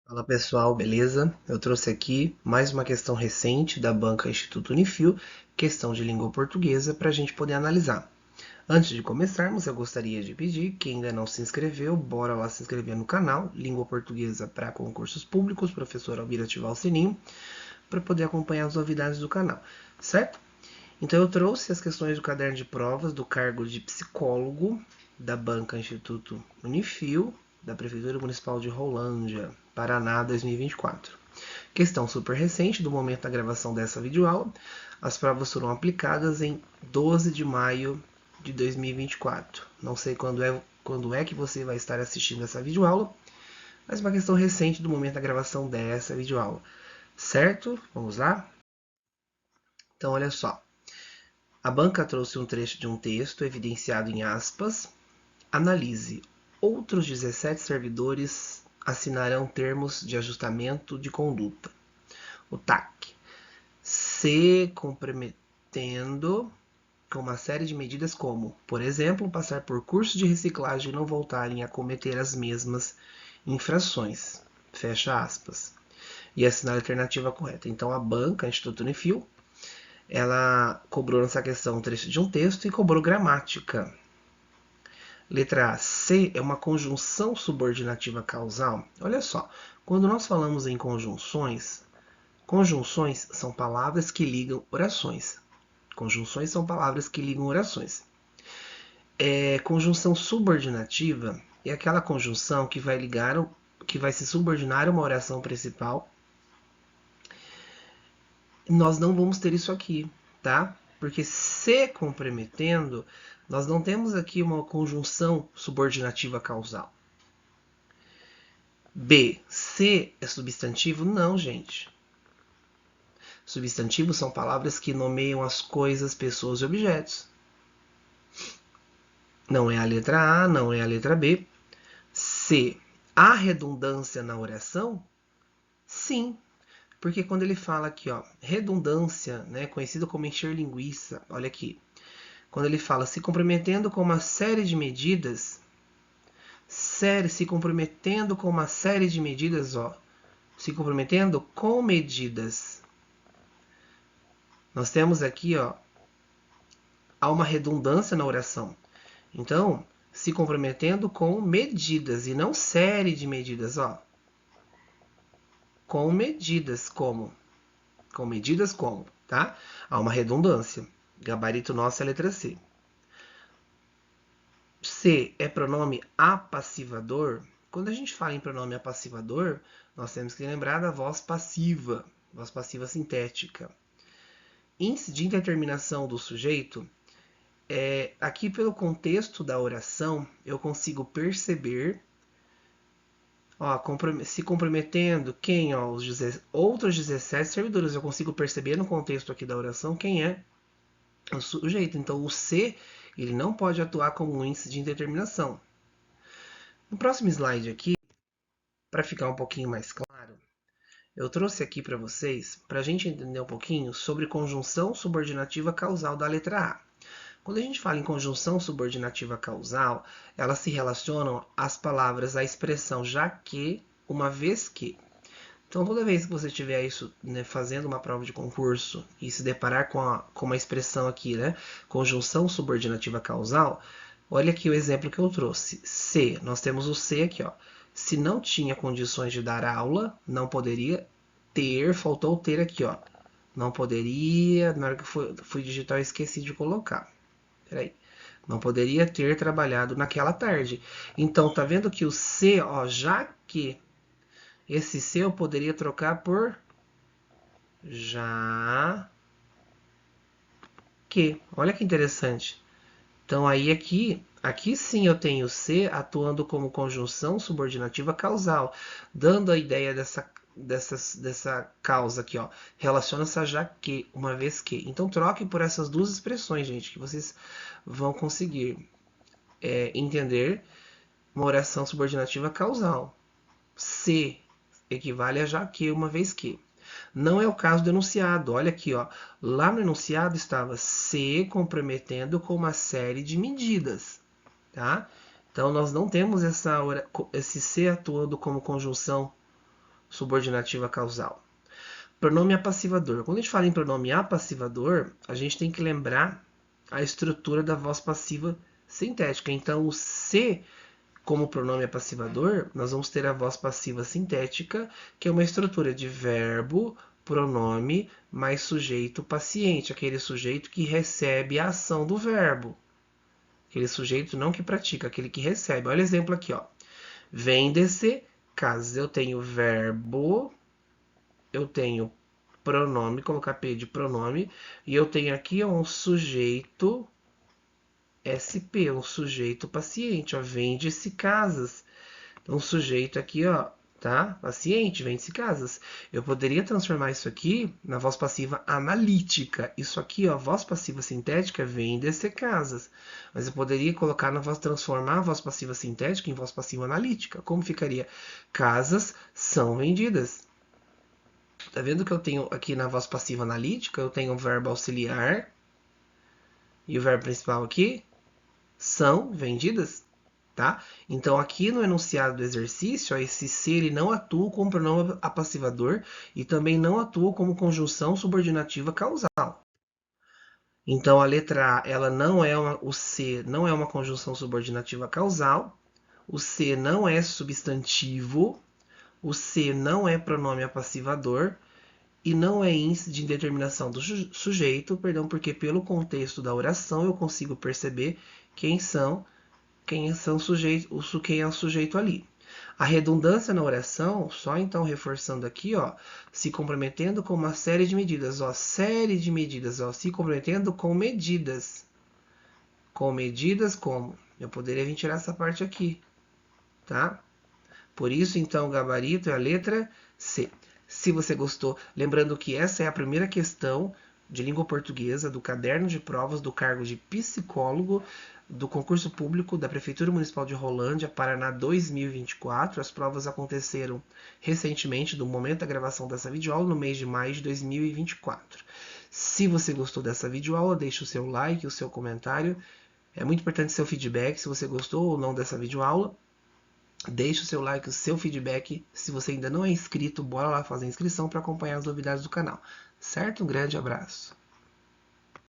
Fala pessoal, beleza? Eu trouxe aqui mais uma questão recente da banca Instituto Unifil, questão de língua portuguesa, para a gente poder analisar. Antes de começarmos, eu gostaria de pedir que ainda não se inscreveu, bora lá se inscrever no canal Língua Portuguesa para Concursos Públicos, professor Albira ativar o sininho, para poder acompanhar as novidades do canal, certo? Então eu trouxe as questões do caderno de provas do cargo de psicólogo da banca Instituto Unifil, da Prefeitura Municipal de Rolândia, Paraná, 2024. Questão super recente do momento da gravação dessa videoaula. As provas foram aplicadas em 12 de maio de 2024. Não sei quando é que você vai estar assistindo essa videoaula, mas uma questão recente do momento da gravação dessa videoaula. Certo? Vamos lá? Então, olha só. A banca trouxe um trecho de um texto evidenciado em aspas. Analise. Outros 17 servidores assinarão termos de ajustamento de conduta. O TAC. Se comprometendo com uma série de medidas como, por exemplo, passar por cursos de reciclagem e não voltarem a cometer as mesmas infrações. Fecha aspas. E assinar a alternativa correta. Então a banca, a Instituto Unifil, ela cobrou nessa questão um trecho de um texto e cobrou gramática. Letra A. Se é uma conjunção subordinativa causal. Olha só, quando nós falamos em conjunções, conjunções são palavras que ligam orações. Conjunções são palavras que ligam orações. Conjunção subordinativa é aquela conjunção que vai se subordinar a uma oração principal. Nós não vamos ter isso aqui, tá? Porque se comprometendo, nós não temos aqui uma conjunção subordinativa causal. B. Se é substantivo? Não, gente. Substantivos são palavras que nomeiam as coisas, pessoas e objetos. Não é a letra A, não é a letra B. C. Há redundância na oração? Sim. Porque quando ele fala aqui, ó, redundância, né, conhecido como encher linguiça, olha aqui. Quando ele fala se comprometendo com uma série de medidas, se comprometendo com uma série de medidas, ó, se comprometendo com medidas. Nós temos aqui, ó, há uma redundância na oração. Então, se comprometendo com medidas e não série de medidas, ó. Com medidas como? Com medidas como, tá? Há uma redundância. Gabarito nosso é a letra C. C é pronome apassivador. Quando a gente fala em pronome apassivador, nós temos que lembrar da voz passiva sintética. Índice de indeterminação do sujeito. Aqui pelo contexto da oração, eu consigo perceber, ó, se comprometendo quem, ó, outros 17 servidores, eu consigo perceber no contexto aqui da oração quem é o sujeito. Então o C, ele não pode atuar como um índice de indeterminação. No próximo slide aqui, para ficar um pouquinho mais claro, eu trouxe aqui para vocês, para a gente entender um pouquinho sobre conjunção subordinativa causal da letra A. Quando a gente fala em conjunção subordinativa causal, elas se relacionam às palavras, à expressão já que, uma vez que. Então, toda vez que você tiver isso, né, fazendo uma prova de concurso e se deparar com uma expressão aqui, né, conjunção subordinativa causal, olha aqui o exemplo que eu trouxe. Se, nós temos o se aqui, ó. Se não tinha condições de dar aula, não poderia ter, faltou o ter aqui, ó. Não poderia, na hora que fui digitar eu esqueci de colocar. Peraí. Não poderia ter trabalhado naquela tarde. Então, tá vendo que o se, ó, já que esse se eu poderia trocar por já que. Olha que interessante. Então, aí aqui sim eu tenho se atuando como conjunção subordinativa causal, dando a ideia dessa causa aqui, ó. Relaciona-se a já que, uma vez que. Então, troque por essas duas expressões, gente, que vocês vão conseguir entender uma oração subordinativa causal. Se equivale a já que, uma vez que. Não é o caso do enunciado. Olha aqui, ó. Lá no enunciado estava se comprometendo com uma série de medidas, tá? Então nós não temos esse se atuando como conjunção subordinativa causal. Pronome apassivador. Quando a gente fala em pronome apassivador, a gente tem que lembrar a estrutura da voz passiva sintética. Então, o se como pronome apassivador, nós vamos ter a voz passiva sintética, que é uma estrutura de verbo, pronome, mais sujeito paciente, aquele sujeito que recebe a ação do verbo. Aquele sujeito não que pratica, aquele que recebe. Olha o exemplo aqui, ó. Vende-se casas. Eu tenho verbo, eu tenho pronome, colocar P de pronome, e eu tenho aqui um sujeito SP, um sujeito paciente, ó, vende-se casas. Um sujeito aqui, ó, tá? Paciente, vende-se casas. Eu poderia transformar isso aqui na voz passiva analítica. Isso aqui, ó, voz passiva sintética, vende-se casas. Mas eu poderia colocar na voz, transformar a voz passiva sintética em voz passiva analítica. Como ficaria? Casas são vendidas. Tá vendo que eu tenho aqui na voz passiva analítica, eu tenho o verbo auxiliar e o verbo principal aqui são vendidas, tá? Então aqui no enunciado do exercício, ó, esse se ele não atua como pronome apassivador e também não atua como conjunção subordinativa causal. Então a letra A, ela não é o se não é uma conjunção subordinativa causal, o se não é substantivo, o se não é pronome apassivador e não é índice de indeterminação do sujeito, perdão, porque pelo contexto da oração eu consigo perceber quem são sujeitos, quem é o sujeito ali. A redundância na oração, só então reforçando aqui, ó, se comprometendo com uma série de medidas, ó, série de medidas, ó, se comprometendo com medidas. Com medidas como? Eu poderia vir tirar essa parte aqui, tá? Por isso, então, o gabarito é a letra C. Se você gostou, lembrando que essa é a primeira questão de língua portuguesa do caderno de provas do cargo de psicólogo do concurso público da Prefeitura Municipal de Rolândia, Paraná 2024. As provas aconteceram recentemente, do momento da gravação dessa videoaula, no mês de maio de 2024. Se você gostou dessa videoaula, deixe o seu like, o seu comentário. É muito importante seu feedback, se você gostou ou não dessa videoaula. Deixe o seu like, o seu feedback. Se você ainda não é inscrito, bora lá fazer a inscrição para acompanhar as novidades do canal. Certo? Um grande abraço.